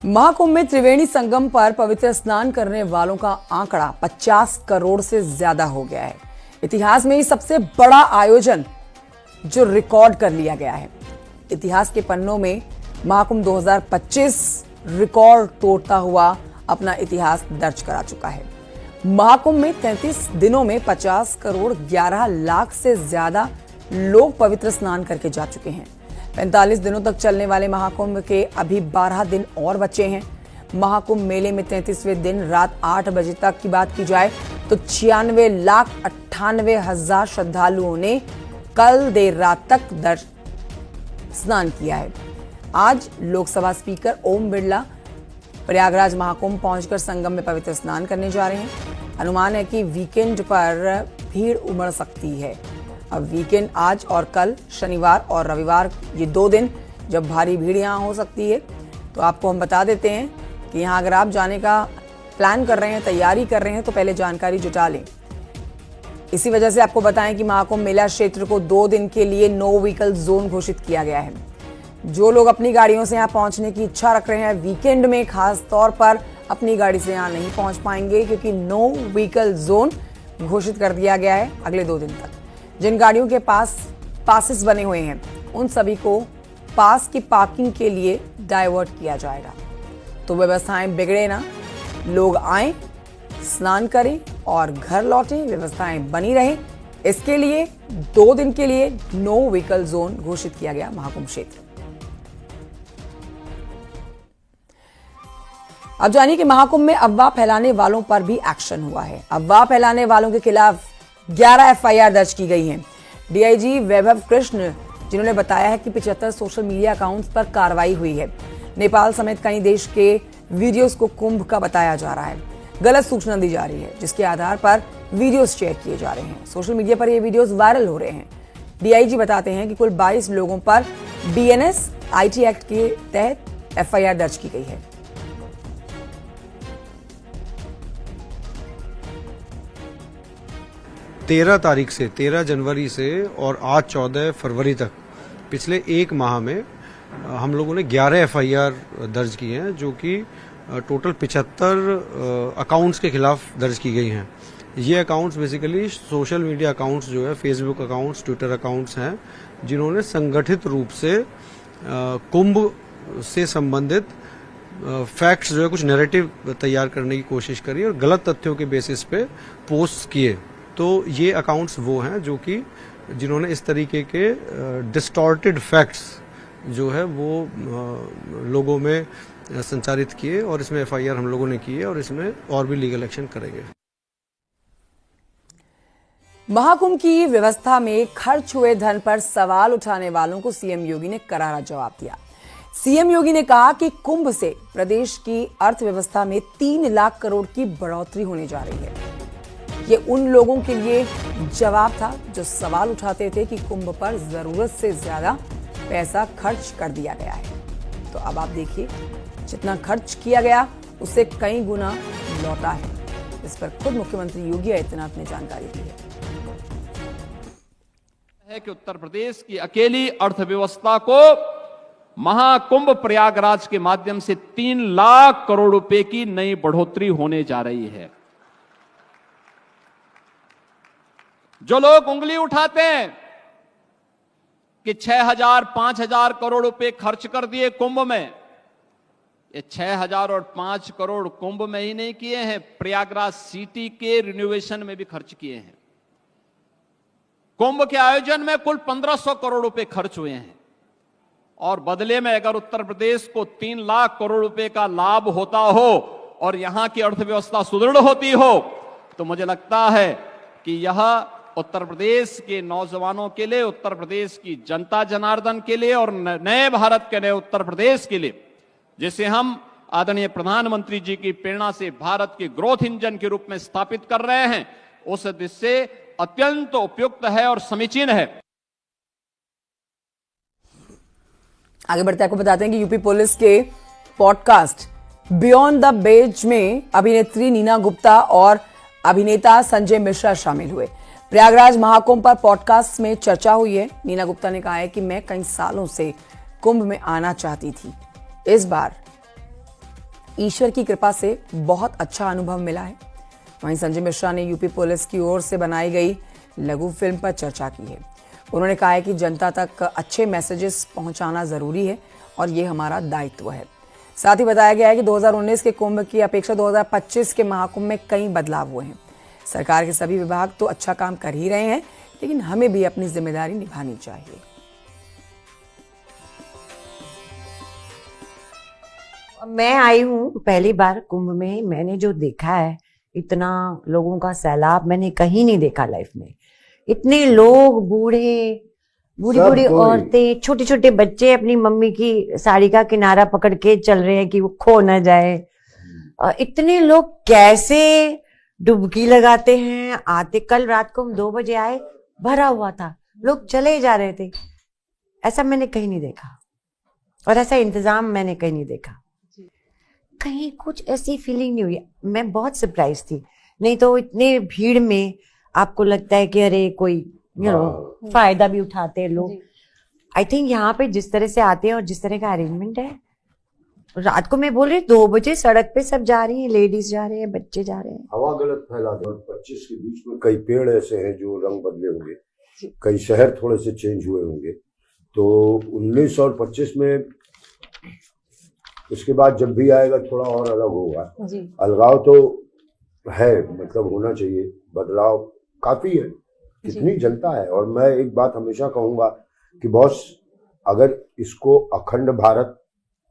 महाकुंभ में त्रिवेणी संगम पर पवित्र स्नान करने वालों का आंकड़ा 50 करोड़ से ज्यादा हो गया है। इतिहास में ही सबसे बड़ा आयोजन जो रिकॉर्ड कर लिया गया है। इतिहास के पन्नों में महाकुंभ 2025 रिकॉर्ड तोड़ता हुआ अपना इतिहास दर्ज करा चुका है। महाकुंभ में 33 दिनों में 50 करोड़ 11 लाख से ज्यादा लोग पवित्र स्नान करके जा चुके हैं। 45 दिनों तक चलने वाले महाकुंभ के अभी 12 दिन और बचे हैं। महाकुंभ मेले में 33वें दिन रात 8 बजे तक की बात की जाए तो 96,98,000 श्रद्धालुओं ने कल देर रात तक स्नान किया है। आज लोकसभा स्पीकर ओम बिरला प्रयागराज महाकुंभ पहुंचकर संगम में पवित्र स्नान करने जा रहे हैं। अनुमान है कि वीकेंड पर भीड़ उमड़ सकती है। अब वीकेंड आज और कल शनिवार और रविवार, ये 2 दिन जब भारी भीड़ यहाँ हो सकती है। तो आपको हम बता देते हैं कि यहाँ अगर आप जाने का प्लान कर रहे हैं, तैयारी कर रहे हैं, तो पहले जानकारी जुटा लें। इसी वजह से आपको बताएं कि महाकुंभ मेला क्षेत्र को 2 दिन के लिए नो व्हीकल जोन घोषित किया गया है। जो लोग अपनी गाड़ियों से यहाँ पहुंचने की इच्छा रख रहे हैं वीकेंड में, खास तौर पर अपनी गाड़ी से यहाँ नहीं पहुंच पाएंगे, क्योंकि नो व्हीकल जोन घोषित कर दिया गया है अगले 2 दिन तक। जिन गाड़ियों के पास पासेस बने हुए हैं उन सभी को पास की पार्किंग के लिए डाइवर्ट किया जाएगा। तो व्यवस्थाएं बिगड़े ना, लोग आए, स्नान करें और घर लौटें, व्यवस्थाएं बनी रहें। इसके लिए 2 दिन के लिए नो व्हीकल जोन घोषित किया गया महाकुंभ क्षेत्र। अब जानिए कि महाकुंभ में अफवाह फैलाने वालों पर भी एक्शन हुआ है। अफवाह फैलाने वालों के खिलाफ 11 एफआईआर दर्ज की गई हैं। डीआईजी वैभव कृष्ण जिन्होंने बताया है कि 75 सोशल मीडिया अकाउंट्स पर कार्रवाई हुई है। नेपाल समेत कई देश के वीडियोस को कुंभ का बताया जा रहा है। गलत सूचना दी जा रही है, जिसके आधार पर वीडियोस शेयर किए जा रहे हैं। सोशल मीडिया पर ये वीडियोस वायरल हो रहे हैं। डीआईजी बताते हैं कि कुल 22 लोगों पर बीएनएस आईटी एक्ट के तहत एफआईआर दर्ज की गई है। 13 जनवरी से और आज 14 फरवरी तक पिछले 1 माह में हम लोगों ने 11 एफआईआर दर्ज की हैं, जो कि टोटल 75 अकाउंट्स के खिलाफ दर्ज की गई हैं। ये accounts basically social media accounts जो है, फेसबुक अकाउंट्स, ट्विटर अकाउंट्स हैं, जिन्होंने संगठित रूप से कुंभ से संबंधित फैक्ट्स जो है, कुछ नैरेटिव तैयार करने की कोशिश करी और गलत तथ्यों के बेसिस पे पोस्ट किए। तो ये अकाउंट्स वो हैं जो कि जिन्होंने इस तरीके के डिस्टॉर्टेड फैक्ट्स जो है वो लोगों में संचारित किए, और इसमें एफआईआर हम लोगों ने की है और इसमें और भी लीगल एक्शन करेंगे। महाकुंभ की व्यवस्था में खर्च हुए धन पर सवाल उठाने वालों को सीएम योगी ने करारा जवाब दिया। सीएम योगी ने कहा कि कुंभ से प्रदेश की अर्थव्यवस्था में 3 लाख करोड़ की बढ़ोतरी होने जा रही है। ये उन लोगों के लिए जवाब था जो सवाल उठाते थे कि कुंभ पर जरूरत से ज्यादा पैसा खर्च कर दिया गया है। तो अब आप देखिए, जितना खर्च किया गया उससे कई गुना लौटा है। इस पर खुद मुख्यमंत्री योगी आदित्यनाथ ने जानकारी दी है कि उत्तर प्रदेश की अकेली अर्थव्यवस्था को महाकुंभ प्रयागराज के माध्यम से 3 लाख करोड़ रुपए की नई बढ़ोतरी होने जा रही है। जो लोग उंगली उठाते हैं कि 6,000 5,000 करोड़ रुपए खर्च कर दिए कुंभ में, ये 6,000 और 5 करोड़ कुंभ में ही नहीं किए हैं, प्रयागराज सिटी के रिनोवेशन में भी खर्च किए हैं। कुंभ के आयोजन में कुल 1,500 करोड़ रुपए खर्च हुए हैं, और बदले में अगर उत्तर प्रदेश को 3 लाख करोड़ रुपए का लाभ होता हो और यहां की अर्थव्यवस्था सुदृढ़ होती हो, तो मुझे लगता है कि यह उत्तर प्रदेश के नौजवानों के लिए, उत्तर प्रदेश की जनता जनार्दन के लिए और नए भारत के नए उत्तर प्रदेश के लिए, जिसे हम आदरणीय प्रधानमंत्री जी की प्रेरणा से भारत के ग्रोथ इंजन के रूप में स्थापित कर रहे हैं, उस दृष्टि से अत्यंत उपयुक्त है और समीचीन है। आगे बढ़ते आपको बताते हैं कि यूपी पुलिस के पॉडकास्ट बियॉन्ड द बेज में अभिनेत्री नीना गुप्ता और अभिनेता संजय मिश्रा शामिल हुए। प्रयागराज महाकुंभ पर पॉडकास्ट में चर्चा हुई है। नीना गुप्ता ने कहा है कि मैं कई सालों से कुंभ में आना चाहती थी। इस बार ईश्वर की कृपा से बहुत अच्छा अनुभव मिला है। वहीं संजय मिश्रा ने यूपी पुलिस की ओर से बनाई गई लघु फिल्म पर चर्चा की है। उन्होंने कहा है कि जनता तक अच्छे मैसेजेस पहुंचाना जरूरी है और ये हमारा दायित्व है। साथ ही बताया गया है कि 2019 के कुंभ की अपेक्षा 2025 के महाकुंभ में कई बदलाव हुए हैं। सरकार के सभी विभाग तो अच्छा काम कर ही रहे हैं, लेकिन हमें भी अपनी जिम्मेदारी निभानी चाहिए। मैं आई हूँ पहली बार कुंभ में। मैंने जो देखा है, इतना लोगों का सैलाब मैंने कहीं नहीं देखा लाइफ में। इतने लोग, बूढ़ी बूढ़ी औरतें, छोटे छोटे बच्चे अपनी मम्मी की साड़ी का किनारा पकड़ के चल रहे हैं कि वो खो ना जाए। इतने लोग कैसे डुबकी लगाते हैं आते। कल रात को हम 2 बजे आए, भरा हुआ था, लोग चले जा रहे थे। ऐसा मैंने कहीं नहीं देखा और ऐसा इंतजाम मैंने कहीं नहीं देखा। कहीं कुछ ऐसी फीलिंग नहीं हुई। मैं बहुत सरप्राइज थी। नहीं तो इतने भीड़ में आपको लगता है कि अरे कोई फायदा भी उठाते हैं लोग। आई थिंक यहाँ पे जिस तरह से आते हैं और जिस तरह का अरेंजमेंट है, रात को मैं बोल रही 2 बजे सड़क पे सब जा रही हैं, लेडीज जा रहे हैं, बच्चे जा रहे हैं। हवा गलत फैला दे। 25 के बीच में कई पेड़ ऐसे हैं जो रंग बदले होंगे, कई शहर थोड़े से चेंज हुए होंगे। तो 19 और 25 में उसके बाद जब भी आएगा थोड़ा और अलग होगा। अलगाव तो है, मतलब होना चाहिए। बदलाव काफी है, कितनी जनता है। और मैं एक बात हमेशा कहूंगा कि बॉस, अगर इसको अखंड भारत,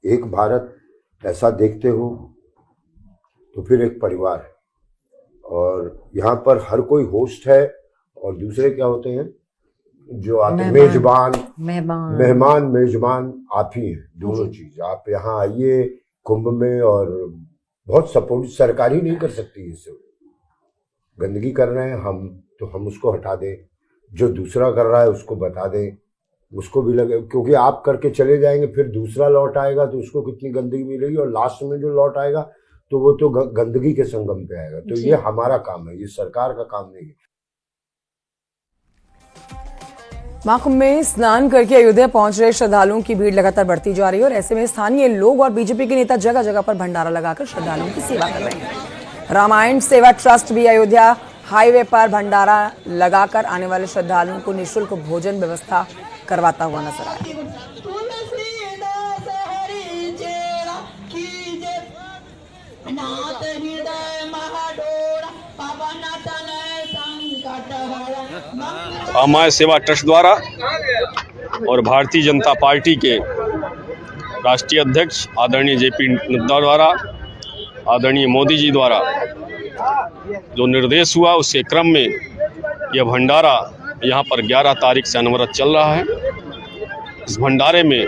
एक भारत ऐसा देखते हो तो फिर एक परिवार है। और यहाँ पर हर कोई होस्ट है और दूसरे क्या होते हैं जो आते, मेहमान मेजबान आप ही हैं। दोनों चीज आप यहाँ आइए कुंभ में, और बहुत सपोर्ट सरकार ही नहीं कर सकती। इससे गंदगी कर रहे हैं हम, तो हम उसको हटा दें। जो दूसरा कर रहा है उसको बता दें, उसको भी लगे, क्योंकि आप करके चले जाएंगे, फिर दूसरा लौट आएगा तो उसको कितनी गंदगी मिलेगी, और लास्ट में जो लौट आएगा तो वो तो गंदगी के संगम पे आएगा। तो ये हमारा काम है, ये सरकार का काम नहीं है। महाकुंभ में स्नान करके अयोध्या पहुंच रहे श्रद्धालुओं की भीड़ लगातार बढ़ती जा रही है और ऐसे में स्थानीय लोग और बीजेपी के नेता जगह जगह पर भंडारा लगाकर श्रद्धालुओं की सेवा कर रहे हैं। रामायण सेवा ट्रस्ट भी अयोध्या हाईवे पर भंडारा लगाकर आने वाले श्रद्धालुओं को निःशुल्क भोजन व्यवस्था करवाता हुआ नजर आया। रामायण सेवा ट्रस्ट द्वारा और भारतीय जनता पार्टी के राष्ट्रीय अध्यक्ष आदरणीय जेपी नड्डा द्वारा, आदरणीय मोदी जी द्वारा जो निर्देश हुआ, उसके क्रम में यह भंडारा यहाँ पर 11 तारीख से अनवरत चल रहा है। इस भंडारे में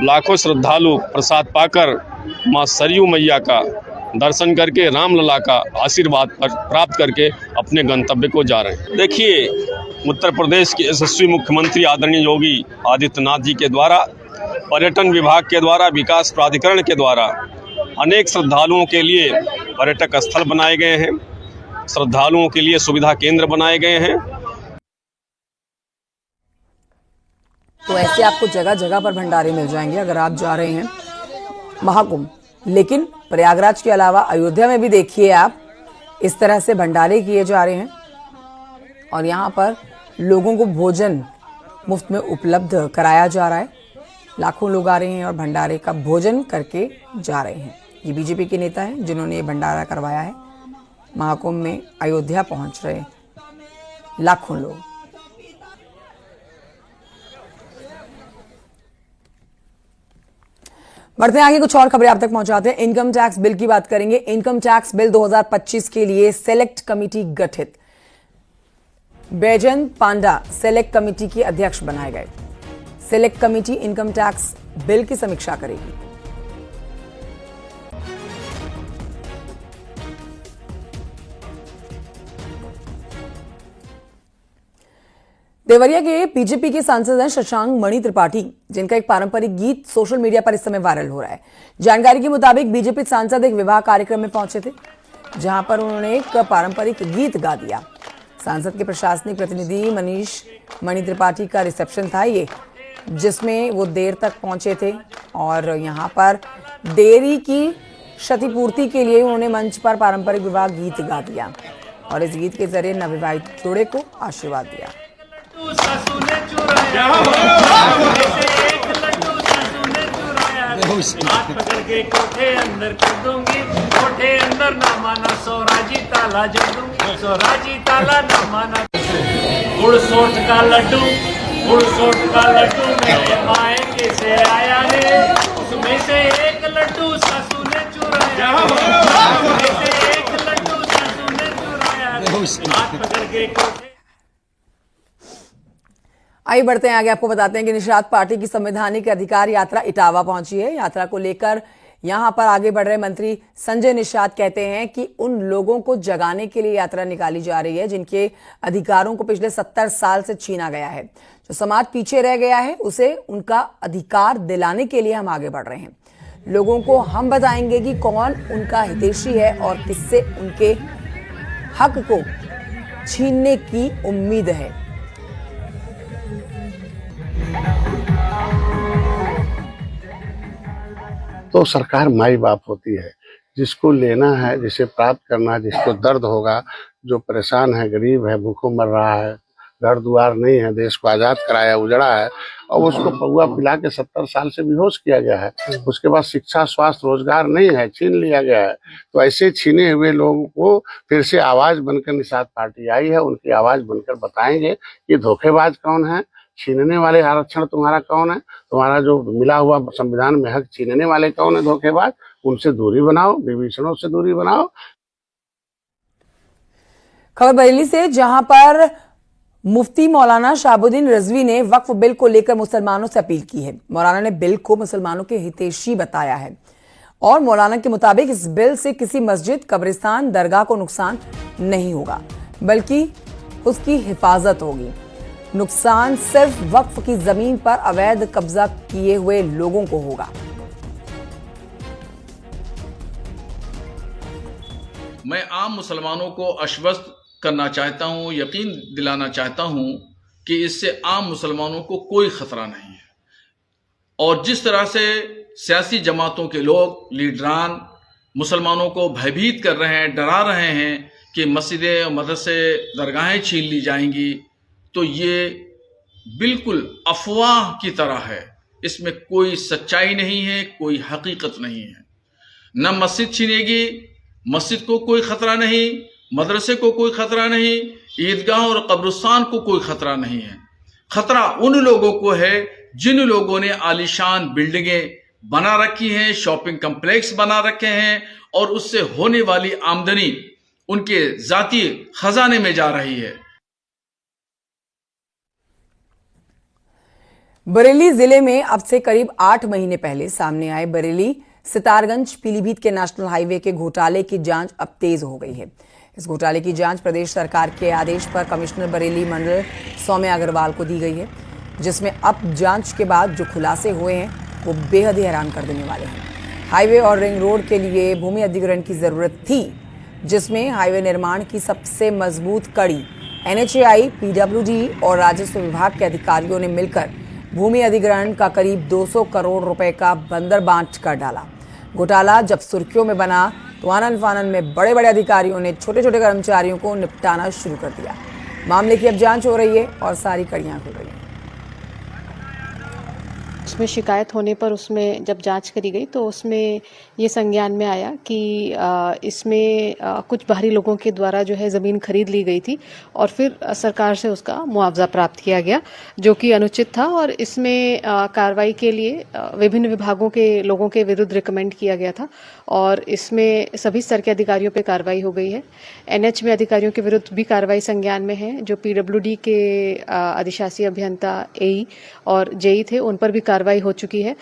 लाखों श्रद्धालु प्रसाद पाकर मां सरयू मैया का दर्शन करके रामलला का आशीर्वाद प्राप्त करके अपने गंतव्य को जा रहे हैं। देखिए, उत्तर प्रदेश के यशस्वी मुख्यमंत्री आदरणीय योगी आदित्यनाथ जी के द्वारा, पर्यटन विभाग के द्वारा, विकास प्राधिकरण के द्वारा अनेक श्रद्धालुओं के लिए पर्यटक स्थल बनाए गए हैं, श्रद्धालुओं के लिए सुविधा केंद्र बनाए गए हैं। तो ऐसे आपको जगह जगह पर भंडारे मिल जाएंगे अगर आप जा रहे हैं महाकुंभ। लेकिन प्रयागराज के अलावा अयोध्या में भी देखिए आप, इस तरह से भंडारे किए जा रहे हैं और यहाँ पर लोगों को भोजन मुफ्त में उपलब्ध कराया जा रहा है। लाखों लोग आ रहे हैं और भंडारे का भोजन करके जा रहे हैं। ये बीजेपी के नेता हैं जिन्होंने ये भंडारा करवाया है। महाकुंभ में अयोध्या पहुंच रहे लाखों लोग। बढ़ते हैं आगे, कुछ और खबरें आप तक पहुंचाते हैं। इनकम टैक्स बिल की बात करेंगे। इनकम टैक्स बिल 2025 के लिए सेलेक्ट कमेटी गठित। बैजयंत पांडा सेलेक्ट कमेटी के अध्यक्ष बनाए गए। Select committee income tax bill की समीक्षा करेगी। देवरिया के बीजेपी के सांसद हैं शशांक मणि त्रिपाठी, जिनका एक पारंपरिक गीत सोशल मीडिया पर इस समय वायरल हो रहा है। जानकारी के मुताबिक बीजेपी सांसद एक विवाह कार्यक्रम में पहुंचे थे, जहां पर उन्होंने एक पारंपरिक गीत गा दिया। सांसद के प्रशासनिक प्रतिनिधि मनीष मणि त्रिपाठी का रिसेप्शन था ये, जिसमें वो देर तक पहुंचे थे और यहाँ पर देरी की क्षतिपूर्ति के लिए उन्होंने मंच पर पारंपरिक विवाह गीत गा दिया और इस गीत के जरिए नवविवाहित जोड़े को आशीर्वाद दिया। हाथ पकड़ के कोठे अंदर कर दूंगी, कोठे अंदर ना माना सोराजी ताला जड़ दूंगी, सोराजी ताला ना माना। गुड़ सोट का लड्डू मेरे मायके से आया रे, उसमें से एक लड्डू सासू ने चुराया, उसमें से एक लड्डू सासू ने चुराया, हाथ पकड़ के कोठे। आइए बढ़ते हैं आगे, आपको बताते हैं कि निषाद पार्टी की संवैधानिक अधिकार यात्रा इटावा पहुंची है। यात्रा को लेकर यहां पर आगे बढ़ रहे मंत्री संजय निषाद कहते हैं कि उन लोगों को जगाने के लिए यात्रा निकाली जा रही है जिनके अधिकारों को पिछले 70 साल से छीना गया है। जो समाज पीछे रह गया है उसे उनका अधिकार दिलाने के लिए हम आगे बढ़ रहे हैं। लोगों को हम बताएंगे कि कौन उनका हितैषी है और किससे उनके हक को छीनने की उम्मीद है। तो सरकार माई बाप होती है, जिसको लेना है, जिसे प्राप्त करना है, जिसको दर्द होगा, जो परेशान है, गरीब है, भूखों मर रहा है, घर द्वार नहीं है, देश को आजाद कराया, उजड़ा है और उसको पौआ पिला के 70 साल से बेहोश किया गया है। उसके बाद शिक्षा, स्वास्थ्य, रोजगार नहीं है, छीन लिया गया है। तो ऐसे छीने हुए लोगों को फिर से आवाज बनकर निषाद पार्टी आई है। उनकी आवाज बनकर बताएंगे कि धोखेबाज कौन है, छीनने वाले आरक्षण तुम्हारा कौन है, तुम्हारा जो मिला हुआ संविधान में हक छीनने वाले कौन है धोखेबाज, उनसे दूरी बनाओ, विभीषणों से दूरी बनाओ। खबर बरेली से, जहां पर मुफ्ती मौलाना शहाबुद्दीन रिजवी ने वक्फ बिल को लेकर मुसलमानों से अपील की है। मौलाना ने बिल को मुसलमानों के हितैषी बताया है और मौलाना के मुताबिक इस बिल से किसी मस्जिद, कब्रिस्तान, दरगाह को नुकसान नहीं होगा बल्कि उसकी हिफाजत होगी। नुकसान सिर्फ वक्फ की जमीन पर अवैध कब्जा किए हुए लोगों को होगा। मैं आम मुसलमानों को आश्वस्त करना चाहता हूं, यकीन दिलाना चाहता हूं कि इससे आम मुसलमानों को कोई खतरा नहीं है। और जिस तरह से सियासी जमातों के लोग, लीडरान मुसलमानों को भयभीत कर रहे हैं, डरा रहे हैं कि मस्जिदें, मदरसे, दरगाहें छीन ली जाएंगी, तो ये बिल्कुल अफवाह की तरह है। इसमें कोई सच्चाई नहीं है, कोई हकीकत नहीं है। न मस्जिद छीनेगी, मस्जिद को कोई खतरा नहीं, मदरसे को कोई खतरा नहीं, ईदगाह और कब्रिस्तान को कोई खतरा नहीं है। खतरा उन लोगों को है जिन लोगों ने आलीशान बिल्डिंगें बना रखी हैं, शॉपिंग कम्प्लेक्स बना रखे हैं और उससे होने वाली आमदनी उनके जाती खजाने में जा रही है। बरेली जिले में अब से करीब 8 महीने पहले सामने आए बरेली सितारगंज पीलीभीत के नेशनल हाईवे के घोटाले की जांच अब तेज हो गई है। इस घोटाले की जांच प्रदेश सरकार के आदेश पर कमिश्नर बरेली मंडल सौम्या अग्रवाल को दी गई है, जिसमें अब जांच के बाद जो खुलासे हुए हैं वो बेहद ही हैरान कर देने वाले हैं। हाईवे और रिंग रोड के लिए भूमि अधिग्रहण की जरूरत थी, जिसमें हाईवे निर्माण की सबसे मजबूत कड़ी NHAI, PWD और राजस्व विभाग के अधिकारियों ने मिलकर भूमि अधिग्रहण का करीब 200 करोड़ रुपए का बंदर बांट कर डाला। घोटाला जब सुर्खियों में बना तो आनन फानन में बड़े बड़े अधिकारियों ने छोटे छोटे कर्मचारियों को निपटाना शुरू कर दिया। मामले की अब जांच हो रही है और सारी कड़ियां खुल रही हैं। उसमें शिकायत होने पर उसमें जब जांच करी गई तो उसमें ये संज्ञान में आया कि इसमें कुछ बाहरी लोगों के द्वारा जो है ज़मीन खरीद ली गई थी और फिर सरकार से उसका मुआवजा प्राप्त किया गया, जो कि अनुचित था। और इसमें कार्रवाई के लिए विभिन्न विभागों के लोगों के विरुद्ध रिकमेंड किया गया था और इसमें सभी स्तर के अधिकारियों पर कार्रवाई हो गई है। NH में अधिकारियों के विरुद्ध भी कार्रवाई संज्ञान में है। जो PWD के अधिशासी अभियंता AE और JE थे, उन पर भी कार्रवाई हो चुकी है।